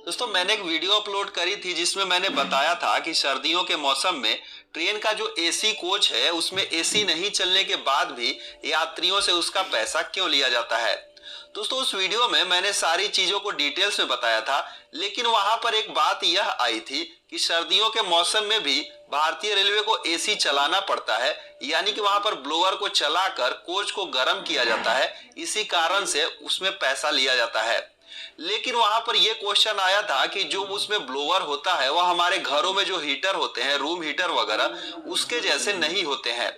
दोस्तों मैंने एक वीडियो अपलोड करी थी जिसमें मैंने बताया था कि सर्दियों के मौसम में ट्रेन का जो एसी कोच है उसमें एसी नहीं चलने के बाद भी यात्रियों से उसका पैसा क्यों लिया जाता है। दोस्तों उस वीडियो में मैंने सारी चीजों को डिटेल्स में बताया था, लेकिन वहां पर एक बात यह आई थी कि सर्दियों के मौसम में भी भारतीय रेलवे को एसी चलाना पड़ता है, यानी कि वहां पर ब्लोअर को चलाकर कोच को गर्म किया जाता है, इसी कारण से उसमें पैसा लिया जाता है। लेकिन वहां पर यह क्वेश्चन आया था कि जो उसमें ब्लोअर होता है वह हमारे घरों में जो हीटर होते हैं, रूम हीटर वगैरह, उसके जैसे नहीं होते हैं।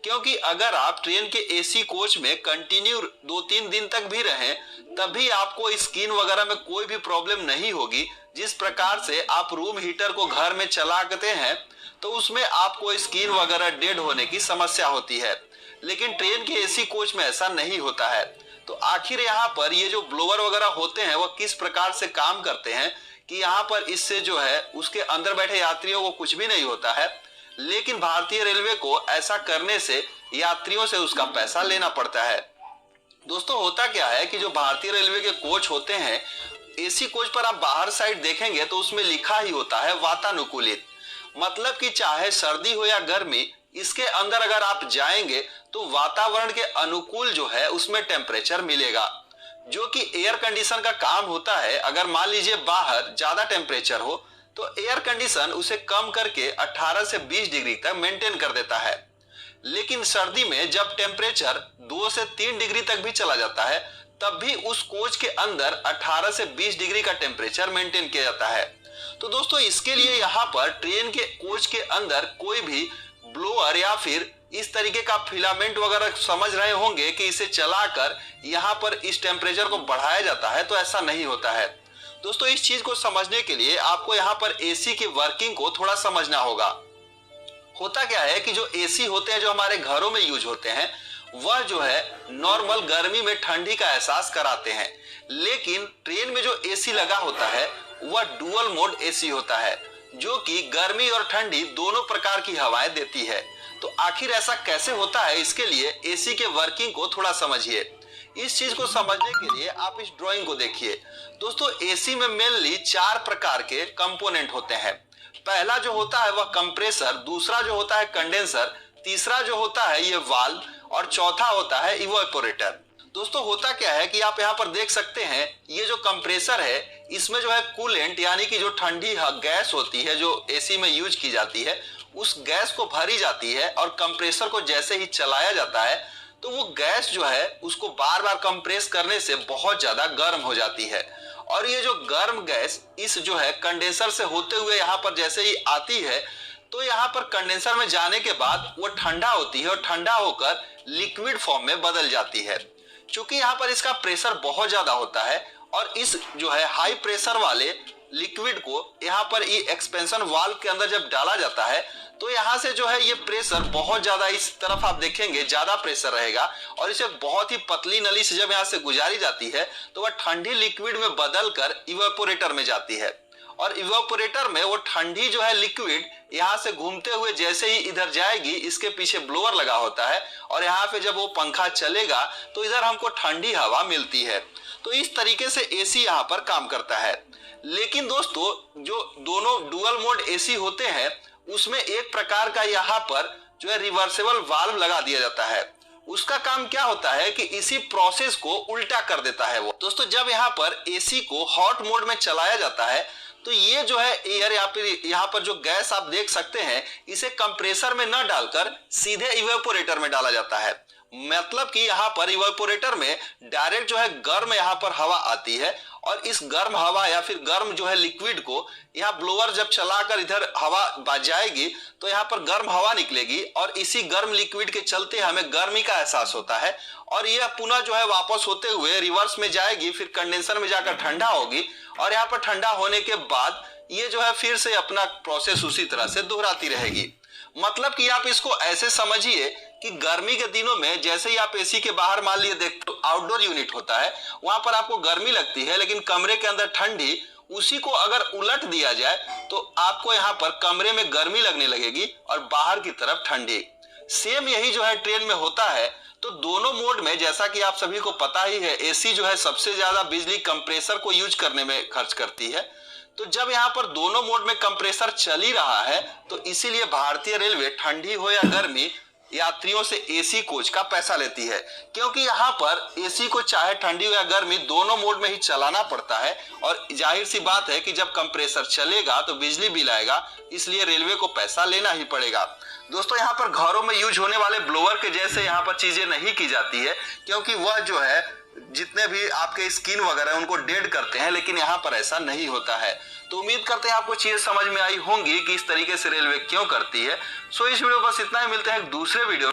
क्योंकि अगर आप ट्रेन के एसी कोच में कंटिन्यू 2-3 दिन तक भी रहें तभी आपको स्किन वगैरह में कोई भी प्रॉब्लम नहीं होगी। जिस प्रकार से आप रूम हीटर को घर में चलाते हैं तो उसमें आपको स्किन वगैरह डेड होने की समस्या होती है, लेकिन ट्रेन के एसी कोच में ऐसा नहीं होता है। तो आखिर यहाँ पर ये जो ब्लोअर वगैरह होते हैं वह किस प्रकार से काम करते हैं कि यहाँ पर इससे जो है उसके अंदर बैठे यात्रियों को कुछ भी नहीं होता है, लेकिन भारतीय रेलवे को ऐसा करने से यात्रियों से उसका पैसा लेना पड़ता है। दोस्तों होता क्या है कि जो भारतीय रेलवे के कोच होते हैं, एसी कोच पर आप बाहर साइड देखेंगे तो उसमें लिखा ही होता है वातानुकूलित। मतलब कि चाहे सर्दी हो या गर्मी, इसके अंदर अगर आप जाएंगे तो वातावरण के अनुकूल जो है उसमें टेम्परेचर मिलेगा, जो कि एयर कंडीशन का काम होता है। अगर मान लीजिए बाहर ज्यादा टेम्परेचर हो तो एयर कंडीशन उसे कम करके 18 से 20 डिग्री तक मेंटेन कर देता है, लेकिन सर्दी में जब टेम्परेचर 2 से 3 डिग्री तक भी चला जाता है तब भी उस कोच के अंदर 18 से 20 डिग्री का टेम्परेचर मेंटेन किया जाता है। तो दोस्तों इसके लिए यहाँ पर ट्रेन के कोच के अंदर कोई भी ब्लोअर या फिर इस तरीके का फिलामेंट वगैरह समझ रहे होंगे कि इसे चलाकर यहाँ पर इस टेम्परेचर को बढ़ाया जाता है, तो ऐसा नहीं होता है। दोस्तों इस चीज को समझने के लिए आपको यहाँ पर एसी की वर्किंग को थोड़ा समझना होगा। होता क्या है कि जो एसी होते हैं जो हमारे घरों में यूज होते हैं वह जो है नॉर्मल गर्मी में ठंडी का एहसास कराते हैं, लेकिन ट्रेन में जो एसी लगा होता है वह डुअल मोड एसी होता है, जो कि गर्मी और ठंडी दोनों प्रकार की हवाएं देती है। तो आखिर ऐसा कैसे होता है, इसके लिए एसी के वर्किंग को थोड़ा समझिए। इस चीज को समझने के लिए आप इस ड्राइंग को देखिए। दोस्तों एसी में मेनली 4 प्रकार के कंपोनेंट होते हैं। पहला जो होता है वह कंप्रेसर, दूसरा जो होता है कंडेंसर, तीसरा जो होता है ये वाल्व और चौथा होता है इवेपोरेटर। दोस्तों होता क्या है कि आप यहाँ पर देख सकते हैं ये जो कंप्रेसर है इसमें जो है कूलेंट यानी कि जो ठंडी गैस होती है जो एसी में यूज की जाती है उस गैस को भरी जाती है, और कंप्रेसर को जैसे ही चलाया जाता है तो वो गैस जो है उसको बार बार कंप्रेस करने से बहुत ज्यादा गर्म हो जाती है, और ये जो गर्म गैस इस जो है कंडेंसर से होते हुए यहाँ पर जैसे ही आती है तो यहाँ पर कंडेंसर में जाने के बाद वो ठंडा होती है और ठंडा होकर लिक्विड फॉर्म में बदल जाती है। चूंकि यहाँ पर इसका प्रेशर बहुत ज्यादा होता है और इस जो है हाई प्रेशर वाले लिक्विड को यहाँ पर ये एक्सपेंशन वाल्व के अंदर जब डाला जाता है तो यहाँ से जो है ये प्रेशर बहुत ज्यादा, इस तरफ आप देखेंगे ज्यादा प्रेशर रहेगा, और इसे बहुत ही पतली नली से जब यहाँ से गुजारी जाती है तो वह ठंडी लिक्विड में बदल कर इवेपोरेटर में जाती है, और इवेपोरेटर में वो ठंडी जो है लिक्विड यहाँ से घूमते हुए जैसे ही इधर जाएगी, इसके पीछे ब्लोअर लगा होता है और यहाँ पे जब वो पंखा चलेगा तो इधर हमको ठंडी हवा मिलती है। तो इस तरीके से एसी यहाँ पर काम करता है। लेकिन दोस्तों जो दोनों डुअल मोड एसी होते हैं उसमें एक प्रकार का यहाँ पर जो है रिवर्सेबल वाल्व लगा दिया जाता है। उसका काम क्या होता है कि इसी प्रोसेस को उल्टा कर देता है वो। दोस्तों जब यहाँ पर एसी को हॉट मोड में चलाया जाता है तो ये जो है एयर या फिर यहाँ पर जो गैस आप देख सकते हैं इसे कंप्रेसर में न डालकर सीधे इवेपोरेटर में डाला जाता है। मतलब कि यहाँ पर इवेपोरेटर में डायरेक्ट जो है गर्म यहाँ पर हवा आती है, और इस गर्म हवा या फिर गर्म जो है लिक्विड को यहाँ ब्लोअर जब चलाकर इधर हवा जाएगी तो यहाँ पर गर्म हवा निकलेगी, और इसी गर्म लिक्विड के चलते हमें गर्मी का एहसास होता है, और यह पुनः जो है वापस होते हुए रिवर्स में जाएगी, फिर कंडेंसर में जाकर ठंडा होगी, और यहाँ पर ठंडा होने के बाद ये जो है फिर से अपना प्रोसेस उसी तरह से दोहराती रहेगी। मतलब कि आप इसको ऐसे समझिए कि गर्मी के दिनों में जैसे ही आप एसी के बाहर मान लिए देखते हो आउटडोर यूनिट होता है, वहां पर आपको गर्मी लगती है लेकिन कमरे के अंदर ठंडी, उसी को अगर उलट दिया जाए तो आपको यहाँ पर कमरे में गर्मी लगने लगेगी और बाहर की तरफ ठंडी। सेम यही जो है ट्रेन में होता है। तो दोनों मोड में जैसा कि आप सभी को पता ही है, एसी जो है सबसे ज्यादा बिजली कंप्रेसर को यूज करने में खर्च करती है। तो जब यहाँ पर दोनों मोड में कंप्रेसर चल ही रहा है तो इसीलिए भारतीय रेलवे ठंडी हो या गर्मी यात्रियों से एसी कोच का पैसा लेती है, क्योंकि यहाँ पर एसी को चाहे ठंडी हो या गर्मी दोनों मोड में ही चलाना पड़ता है। और जाहिर सी बात है कि जब कंप्रेसर चलेगा तो बिजली बिल आएगा, इसलिए रेलवे को पैसा लेना ही पड़ेगा। दोस्तों यहाँ पर घरों में यूज होने वाले ब्लोअर के जैसे यहाँ पर चीजें नहीं की जाती है, क्योंकि वह जो है जितने भी आपके स्किन वगैरह उनको डेड करते हैं, लेकिन यहाँ पर ऐसा नहीं होता है। तो उम्मीद करते हैं आपको चीजें समझ में आई होंगी कि इस तरीके से रेलवे क्यों करती है। सो इस वीडियो बस इतना ही, मिलते हैं एक दूसरे वीडियो।